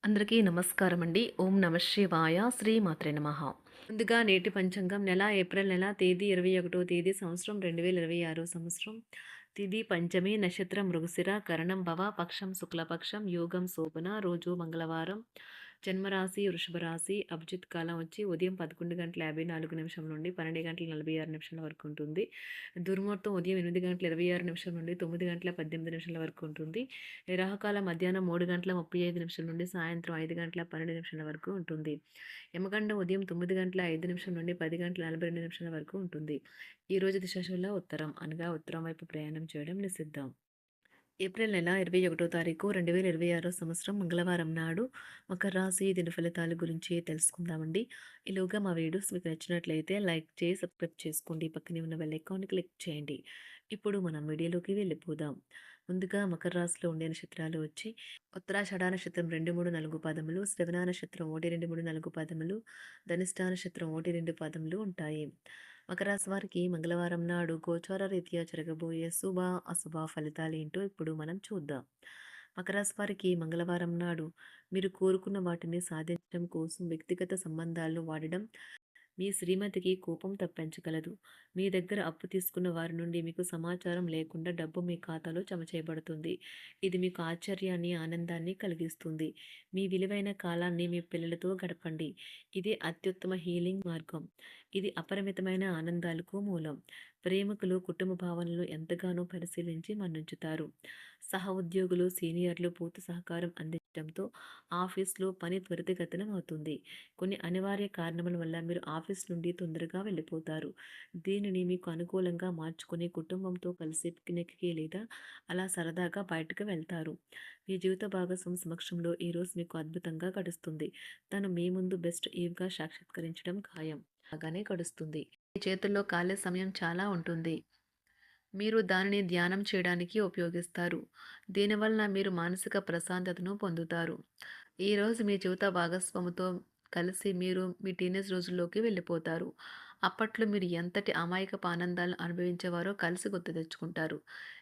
అందరికీ నమస్కారం అండి. ఓం నమ శివాయ. శ్రీమాత్రే నమః. ముందుగా నేటి పంచాంగం నెల ఏప్రిల్ నెల తేదీ 21వ తేదీ సంవత్సరం 2026 సంవత్సరం. తిథి పంచమి, నక్షత్రం మృగశిర, కరణం భవ, పక్షం శుక్లపక్షం, యోగం శోభన, రోజు మంగళవారం. జన్మరాశి వృషభ రాశి. అభిజిత్ కాలం వచ్చి ఉదయం 11:54 నుండి 12:46 వరకు ఉంటుంది. దుర్ముహూర్తం ఉదయం 8:26 నుండి 9:18 వరకు ఉంటుంది. రాహుకాలం మధ్యాహ్నం 3:35 నుండి సాయంత్రం 5:12 వరకు ఉంటుంది. యమగండం ఉదయం 9:05 నుండి 10:42 వరకు ఉంటుంది. ఈ రోజు దిశాశూల ఉత్తరం అనగా ఉత్తరం వైపు ప్రయాణం చేయడం నిషిద్ధం. ఏప్రిల్ నెల 21వ తారీఖు 2026 సంవత్సరం మంగళవారం నాడు మకర రాశి దిన ఫలితాల గురించి తెలుసుకుందామండి. ఈలోగా మా వీడియోస్ మీకు నచ్చినట్లయితే లైక్ చేసి సబ్స్క్రైబ్ చేసుకోండి. పక్కనే ఉన్న బెల్ ఐకాన్ని క్లిక్ చేయండి. ఇప్పుడు మనం వీడియోలోకి వెళ్ళిపోదాం. ముందుగా మకర రాశిలో ఉండే నక్షత్రాలు వచ్చి ఉత్తరాషాఢ నక్షత్రం 2, 3, 4 పాదములు, శ్రవణ నక్షత్రం 1, 2, 3, 4 పాదములు, ధనిష్ట నక్షత్రం 1, 2 పాదములు ఉంటాయి. మకర రాశి వారికి మంగళవారం నాడు గోచార రీత్యా జరగబోయే శుభ అశుభ ఫలితాలు ఏంటో ఇప్పుడు మనం చూద్దాం. మకర రాశి వారికి మంగళవారం నాడు మీరు కోరుకున్న వాటిని సాధించడం కోసం వ్యక్తిగత సంబంధాలను వాడడం మీ శ్రీమతికి కోపం తప్పించగలదు. మీ దగ్గర అప్పు తీసుకున్న వారి నుండి మీకు సమాచారం లేకుండా డబ్బు మీ ఖాతాలో జమ చేయబడుతుంది. ఇది మీకు ఆశ్చర్యాన్ని, ఆనందాన్ని కలిగిస్తుంది. మీ విలువైన కాలాన్ని మీ పిల్లలతో గడపండి. ఇది అత్యుత్తమ హీలింగ్ మార్గం. ఇది అపరిమితమైన ఆనందాలకు మూలం. ప్రేమికులు కుటుంబ భావనలు ఎంతగానో పరిశీలించి మన్నించుతారు. సహ ఉద్యోగులు, సీనియర్లు పూర్తి సహకారం అందించడంతో ఆఫీస్లో పని త్వరితగతిన అవుతుంది. కొన్ని అనివార్య కారణముల వల్ల మీరు ఆఫీస్ నుండి తొందరగా వెళ్ళిపోతారు. దీనిని మీకు అనుకూలంగా మార్చుకుని కుటుంబంతో కలిసి పిక్నిక్కి లేదా అలా సరదాగా బయటకు వెళ్తారు. మీ జీవిత భాగస్వామి సమక్షంలో ఈరోజు మీకు అద్భుతంగా గడుస్తుంది. తను మీ ముందు బెస్ట్ ఈవ్గా సాక్షాత్కరించడం ఖాయం. బాగానే గడుస్తుంది. మీ చేతుల్లో ఖాళీ సమయం చాలా ఉంటుంది. మీరు దానిని ధ్యానం చేయడానికి ఉపయోగిస్తారు. దీనివలన మీరు మానసిక ప్రశాంతతను పొందుతారు. ఈరోజు మీ జీవిత భాగస్వామితో కలిసి మీరు మీ టీనేజ్ రోజుల్లోకి వెళ్ళిపోతారు. అప్పట్లో మీరు ఎంతటి అమాయకపు ఆనందాలను అనుభవించేవారో కలిసి గుర్తు తెచ్చుకుంటారు.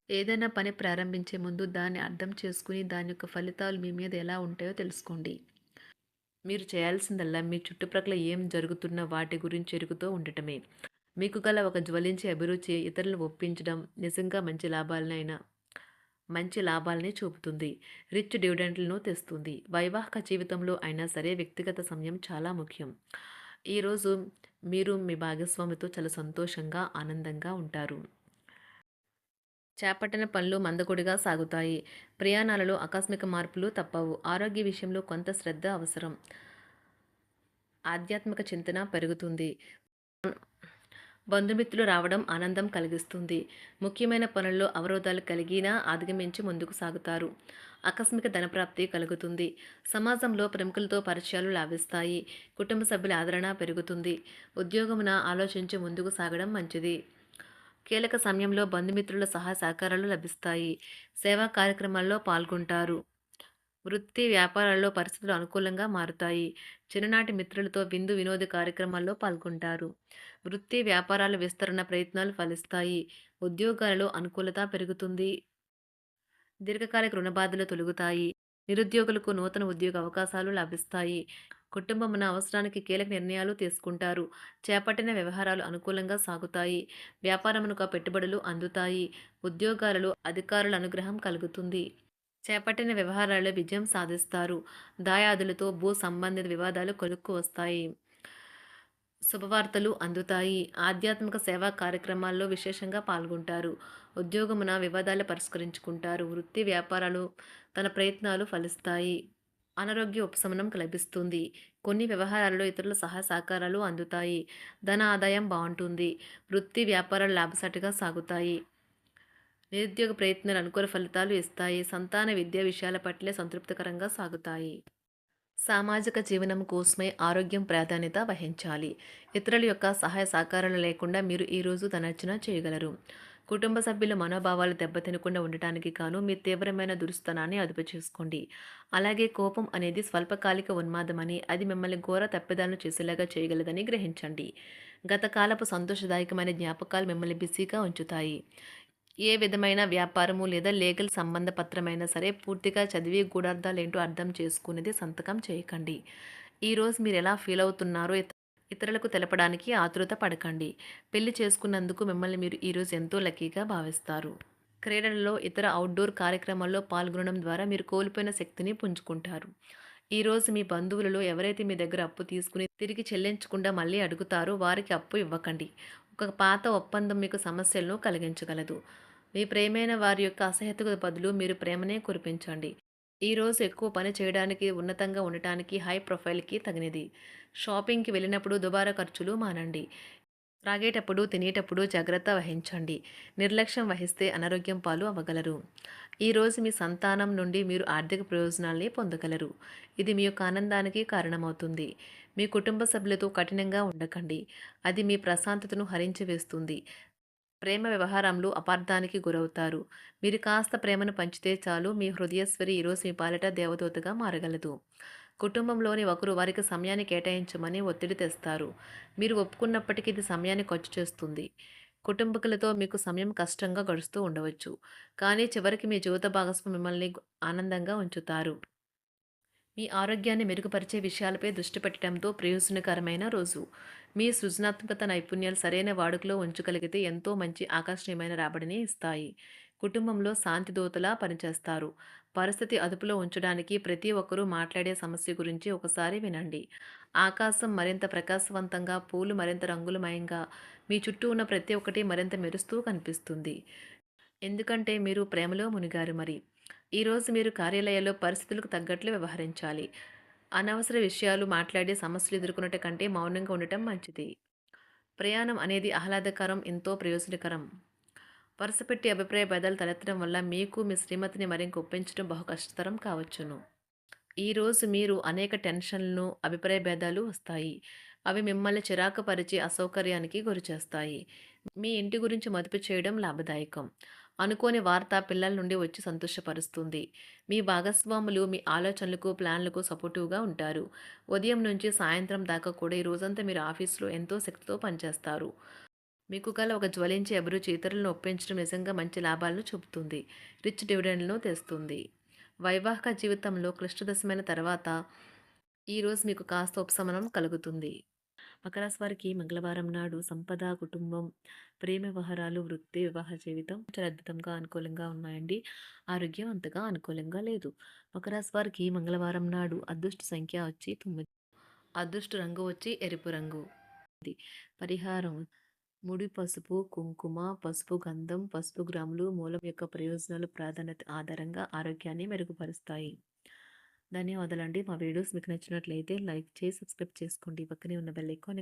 ఏదైనా పని ప్రారంభించే ముందు దాన్ని అర్థం చేసుకుని దాని యొక్క ఫలితాలు మీ మీద ఎలా ఉంటాయో తెలుసుకోండి. మీరు చేయాల్సిందల్లా మీ చుట్టుప్రక్కల ఏం జరుగుతున్న వాటి గురించి ఎరుగుతూ ఉండటమే. మీకు గల ఒక జ్వలించే అభిరుచి ఇతరులను ఒప్పించడం నిజంగా మంచి లాభాలనే చూపుతుంది. రిచ్ డివిడెంట్లను తెస్తుంది. వైవాహిక జీవితంలో అయినా సరే వ్యక్తిగత సమయం చాలా ముఖ్యం. ఈరోజు మీరు మీ భాగస్వామితో చాలా సంతోషంగా, ఆనందంగా ఉంటారు. చేపట్టిన పనులు మందకొడిగా సాగుతాయి. ప్రయాణాలలో ఆకస్మిక మార్పులు తప్పవు. ఆరోగ్య విషయంలో కొంత శ్రద్ధ అవసరం. ఆధ్యాత్మిక చింతన పెరుగుతుంది. బంధుమిత్రులు రావడం ఆనందం కలిగిస్తుంది. ముఖ్యమైన పనుల్లో అవరోధాలు కలిగినా అధిగమించి ముందుకు సాగుతారు. ఆకస్మిక ధనప్రాప్తి కలుగుతుంది. సమాజంలో ప్రముఖులతో పరిచయాలు లాభిస్తాయి. కుటుంబ సభ్యుల ఆదరణ పెరుగుతుంది. ఉద్యోగమున ఆలోచించి ముందుకు సాగడం మంచిది. కీలక సమయంలో బంధుమిత్రుల సహాయ సహకారాలు లభిస్తాయి. సేవా కార్యక్రమాల్లో పాల్గొంటారు. వృత్తి వ్యాపారాల్లో పరిస్థితులు అనుకూలంగా మారుతాయి. చిన్ననాటి మిత్రులతో విందు వినోద కార్యక్రమాల్లో పాల్గొంటారు. వృత్తి వ్యాపారాల విస్తరణ ప్రయత్నాలు ఫలిస్తాయి. ఉద్యోగాలలో అనుకూలత పెరుగుతుంది. దీర్ఘకాలిక రుణ బాధలు తొలగుతాయి. నిరుద్యోగులకు నూతన ఉద్యోగ అవకాశాలు లభిస్తాయి. కుటుంబమున అవసరానికి కీలక నిర్ణయాలు తీసుకుంటారు. చేపట్టిన వ్యవహారాలు అనుకూలంగా సాగుతాయి. వ్యాపారమునకు పెట్టుబడులు అందుతాయి. ఉద్యోగాలలో అధికారుల అనుగ్రహం కలుగుతుంది. చేపట్టిన వ్యవహారాల్లో విజయం సాధిస్తారు. దాయాదులతో భూ సంబంధిత వివాదాలు కొలుక్కు వస్తాయి. శుభవార్తలు అందుతాయి. ఆధ్యాత్మిక సేవా కార్యక్రమాల్లో విశేషంగా పాల్గొంటారు. ఉద్యోగమున వివాదాలు పరిష్కరించుకుంటారు. వృత్తి వ్యాపారాలు తన ప్రయత్నాలు ఫలిస్తాయి. అనారోగ్య ఉపశమనం లభిస్తుంది. కొన్ని వ్యవహారాల్లో ఇతరుల సహాయ సహకారాలు అందుతాయి. ధన ఆదాయం బాగుంటుంది. వృత్తి వ్యాపారాలు లాభసాటిగా సాగుతాయి. నిరుద్యోగ ప్రయత్నాలు అనుకూల ఫలితాలు ఇస్తాయి. సంతాన విద్యా విషయాల పట్లే సంతృప్తికరంగా సాగుతాయి. సామాజిక జీవనం కోసమే ఆరోగ్యం ప్రాధాన్యత వహించాలి. ఇతరుల యొక్క సహాయ సహకారాలు లేకుండా మీరు ఈరోజు ధనార్జన చేయగలరు. కుటుంబ సభ్యుల మనోభావాలు దెబ్బతినకుండా ఉండటానికి గాను మీ తీవ్రమైన దురుస్తనాన్ని అదుపు చేసుకోండి. అలాగే కోపం అనేది స్వల్పకాలిక ఉన్మాదమని, అది మిమ్మల్ని ఘోర తప్పిదాలను చేసేలాగా చేయగలదని గ్రహించండి. గత కాలపు సంతోషదాయకమైన జ్ఞాపకాలు మిమ్మల్ని బిజీగా ఉంచుతాయి. ఏ విధమైన వ్యాపారము లేదా లీగల్ సంబంధ పత్రమైనా సరే పూర్తిగా చదివి గూఢార్థాలేంటో అర్థం చేసుకునేది సంతకం చేయకండి. ఈరోజు మీరు ఎలా ఫీల్ అవుతున్నారో ఇతరులకు తెలపడానికి ఆతృత పడకండి. పెళ్లి చేసుకున్నందుకు మిమ్మల్ని మీరు ఈరోజు ఎంతో లక్కీగా భావిస్తారు. క్రీడలలో ఇతర అవుట్‌డోర్ కార్యక్రమాల్లో పాల్గొనడం ద్వారా మీరు కోల్పోయిన శక్తిని పుంజుకుంటారు. ఈరోజు మీ బంధువులలో ఎవరైతే మీ దగ్గర అప్పు తీసుకుని తిరిగి చెల్లించకుండా మళ్ళీ అడుగుతారో వారికి అప్పు ఇవ్వకండి. ఒక పాత ఒప్పందం మీకు సమస్యలను కలిగించగలదు. మీ ప్రియమైన వారి యొక్క అసహ్యతకు బదులు మీరు ప్రేమనే కురిపించండి. ఈరోజు ఎక్కువ పని చేయడానికి, ఉన్నతంగా ఉండటానికి, హై ప్రొఫైల్‌కి తగినది. షాపింగ్‌కి వెళ్ళినప్పుడు దుబారా ఖర్చులు మానండి. త్రాగేటప్పుడు, తినేటప్పుడు జాగ్రత్త వహించండి. నిర్లక్ష్యం వహిస్తే అనారోగ్యం పాలు అవ్వగలరు. ఈరోజు మీ సంతానం నుండి మీరు ఆర్థిక ప్రయోజనాల్ని పొందగలరు. ఇది మీ యొక్క ఆనందానికి కారణమవుతుంది. మీ కుటుంబ సభ్యులతో కఠినంగా ఉండకండి. అది మీ ప్రశాంతతను హరించి వేస్తుంది. ప్రేమ వ్యవహారంలో అపార్థానికి గురవుతారు. మీరు కాస్త ప్రేమను పంచితే చాలు మీ హృదయేశ్వరి ఈరోజు మీ పాలిట దేవదూతగా మారగలదు. కుటుంబంలోని ఒకరు వారికి సమయాన్ని కేటాయించమని ఒత్తిడి తెస్తారు. మీరు ఒప్పుకున్నప్పటికీ ఇది సమయాన్ని ఖర్చు చేస్తుంది. కుటుంబకులతో మీకు సమయం కష్టంగా గడుస్తూ ఉండవచ్చు. కానీ చివరికి మీ జీవిత భాగస్వామి మిమ్మల్ని ఆనందంగా ఉంచుతారు. మీ ఆరోగ్యాన్ని మెరుగుపరిచే విషయాలపై దృష్టి పెట్టడంతో ప్రయోజనకరమైన రోజు. మీ సృజనాత్మకత నైపుణ్యాలు సరైన వాడుకలో ఉంచగలిగితే ఎంతో మంచి ఆకర్షణీయమైన రాబడిని ఇస్తాయి. కుటుంబంలో శాంతి దూతలా పనిచేస్తారు. పరిస్థితి అదుపులో ఉంచడానికి ప్రతి ఒక్కరూ మాట్లాడే సమస్య గురించి ఒకసారి వినండి. ఆకాశం మరింత ప్రకాశవంతంగా, పూలు మరింత రంగులమయంగా, మీ చుట్టూ ఉన్న ప్రతి ఒక్కటి మరింత మెరుస్తూ కనిపిస్తుంది. ఎందుకంటే మీరు ప్రేమలో మునిగారు మరి. ఈరోజు మీరు కార్యాలయాల్లో పరిస్థితులకు తగ్గట్లు వ్యవహరించాలి. అనవసర విషయాలు మాట్లాడి సమస్యలు ఎదుర్కొనట కంటే మౌనంగా ఉండటం మంచిది. ప్రయాణం అనేది ఆహ్లాదకరం, ఎంతో ప్రయోజనకరం. వరుసపెట్టి అభిప్రాయ భేదాలు తలెత్తడం వల్ల మీకు మీ శ్రీమతిని మరింక ఒప్పించడం బహు కష్టతరం కావచ్చును. ఈరోజు మీరు అనేక టెన్షన్లను, అభిప్రాయ భేదాలు వస్తాయి. అవి మిమ్మల్ని చిరాకు పరిచి అసౌకర్యానికి గురిచేస్తాయి. మీ ఇంటి గురించి మదుపు చేయడం లాభదాయకం. అనుకోని వార్త పిల్లల నుండి వచ్చి సంతోషపరుస్తుంది. మీ భాగస్వాములు మీ ఆలోచనలకు, ప్లాన్లకు సపోర్టివ్‌గా ఉంటారు. ఉదయం నుంచి సాయంత్రం దాకా కూడా ఈ రోజంతా మీరు ఆఫీస్‌లో ఎంతో శక్తితో పనిచేస్తారు. మీకు గల ఒక జ్వలించే అభిరుచి ఇతరులను ఒప్పించడం నిజంగా మంచి లాభాలను చూపుతుంది. రిచ్ డివిడెండ్‌లను తెస్తుంది. వైవాహిక జీవితంలో క్లిష్టదశమైన తర్వాత ఈరోజు మీకు కాస్త ఉపశమనం కలుగుతుంది. మకర రాశి వారికి మంగళవారం నాడు సంపద, కుటుంబం, ప్రేమ వ్యవహారాలు, వృత్తి, వివాహ జీవితం చాలా అద్భుతంగా అనుకూలంగా ఉన్నాయండి. ఆరోగ్యం అంతగా అనుకూలంగా లేదు. మకర రాశి వారికి మంగళవారం నాడు అదృష్ట సంఖ్య వచ్చి 9. అదృష్ట రంగు వచ్చి ఎరుపు రంగు. ఇది పరిహారం ముడి పసుపు, కుంకుమ, పసుపు గంధం, పసుపు గ్రాములు మూలం యొక్క ప్రయోజనాలు ప్రాధాన్యత ఆధారంగా ఆరోగ్యాన్ని మెరుగుపరుస్తాయి. ధన్యవాదాలండి. మా వీడియోస్ మీకు నచ్చినట్లయితే లైక్ చేసి సబ్స్క్రైబ్ చేసుకోండి. పక్కనే ఉన్న బెల్ ఐకాన్